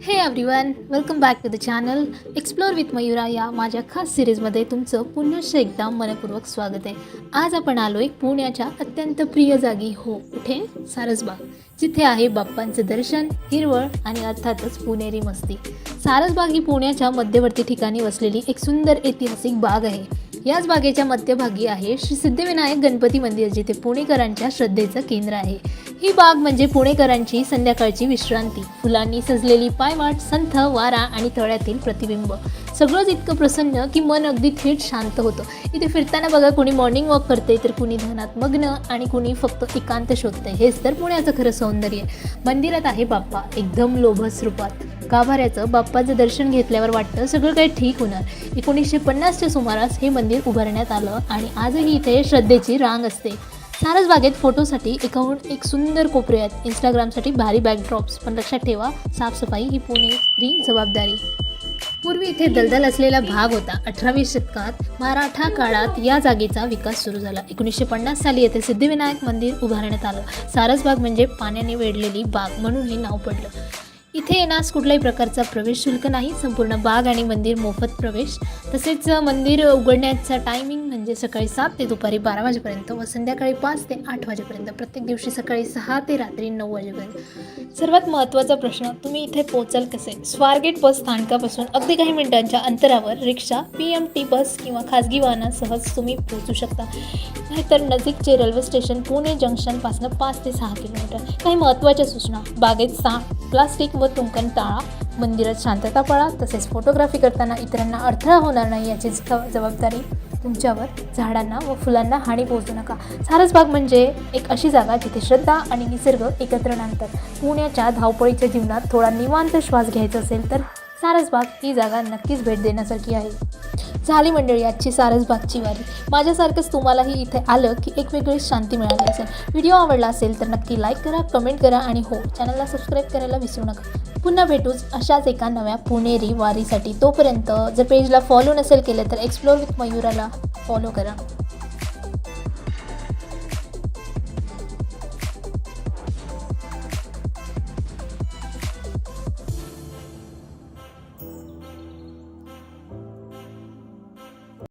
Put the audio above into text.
हे everyone, welcome back to the channel explore with Mayura या माझ्या खास सिरीजमध्ये तुमचं पुन्हा एकदा मनपूर्वक स्वागत आहे. आज आपण आलो आहे पुण्याच्या अत्यंत प्रिय जागी. हो, कुठे? सारसबाग, जिथे आहे बाप्पांचं दर्शन, हिरवळ आणि अर्थातच पुणेरी मस्ती. सारसबाग ही पुण्याच्या मध्यवर्ती ठिकाणी वसलेली एक सुंदर ऐतिहासिक बाग आहे. याच बागेच्या मध्यभागी आहे श्री सिद्धिविनायक गणपती मंदिर, जिथे पुणेकरांच्या श्रद्धेचं केंद्र आहे. ही बाग म्हणजे पुणेकरांची संध्याकाळची विश्रांती. फुलांनी सजलेली पायवाट, संथ वारा आणि तळ्यातील प्रतिबिंब, सगळंच इतकं प्रसन्न की मन अगदी थेट शांत होतं. इथे फिरताना बघा, कुणी मॉर्निंग वॉक करते, तर कुणी ध्यानात मग्न आणि कुणी फक्त एकांत शोधते. हेच तर पुण्याचं खरं सौंदर्य. मंदिरात आहे बाप्पा, एकदम लोभस रूपात. गाभाऱ्याचं बाप्पाचं दर्शन घेतल्यावर वाटतं सगळं काही ठीक होणार. 1950च्या सुमारास हे मंदिर उभारण्यात आलं आणि आजही इथे श्रद्धेची रांग असते. सारसबागेत फोटोसाठी एकाहून एक सुंदर कोपरे आहेत, इंस्टाग्रामसाठी भारी बॅकड्रॉप्स. पण लक्षात ठेवा, साफसफाई ही पुणेरी जबाबदारी. पूर्वी इथे दलदल असलेला भाग होता. 18व्या शतकात मराठा काळात या जागेचा विकास सुरू झाला. 1950 साली येथे सिद्धिविनायक मंदिर उभारण्यात आलं. सारसबाग म्हणजे पाण्याने वेढलेली बाग म्हणून हे नाव पडलं. इथे येण्यास कुठल्याही प्रकारचा प्रवेश शुल्क नाही. संपूर्ण बाग आणि मंदिर मोफत प्रवेश. तसेच मंदिर उघडण्याचा टायमिंग म्हणजे सकाळी 7 ते दुपारी 12 वाजेपर्यंत व संध्याकाळी 5 ते 8 वाजेपर्यंत. प्रत्येक दिवशी सकाळी 6 ते रात्री 9 वाजेपर्यंत. सर्वात महत्त्वाचा प्रश्न, तुम्ही इथे पोहोचाल कसे? स्वारगेट बस स्थानकापासून अगदी काही मिनिटांच्या अंतरावर रिक्षा, PMT बस किंवा खाजगी वाहनासह तुम्ही पोहोचू शकता. नाहीतर नजीकचे रेल्वे स्टेशन पुणे जंक्शनपासून 5 ते 6 किलोमीटर. काही महत्त्वाच्या सूचना, बागेत प्लास्टिक व थुंकण टाळा. मंदिरात शांतता पाळा. तसेच फोटोग्राफी करताना इतरांना अडथळा होणार नाही याची जबाबदारी तुमच्यावर. झाडांना व फुलांना हानी पोहोचू नका. सारसबाग म्हणजे एक अशी जागा जिथे श्रद्धा आणि निसर्ग एकत्र नांदतात. पुण्याच्या धावपळीच्या जीवनात थोडा निवांत श्वास घ्यायचा असेल तर सारसबाग ही जागा नक्कीच भेट देण्यासारखी आहे. झाली मंडळी आजची सारसबागची वारी. माझ्यासारखंच तुम्हालाही इथे आलं की एक वेगळी शांती मिळाली असेल. व्हिडिओ आवडला असेल तर नक्की लाईक करा, कमेंट करा आणि हो, चॅनलला सबस्क्राईब करायला विसरू नका. पुन्हा भेटूच अशाच एका नव्या पुणेरी वारीसाठी. तोपर्यंत जर पेजला फॉलो नसेल केलं तर एक्सप्लोर विथ मयुराला फॉलो करा.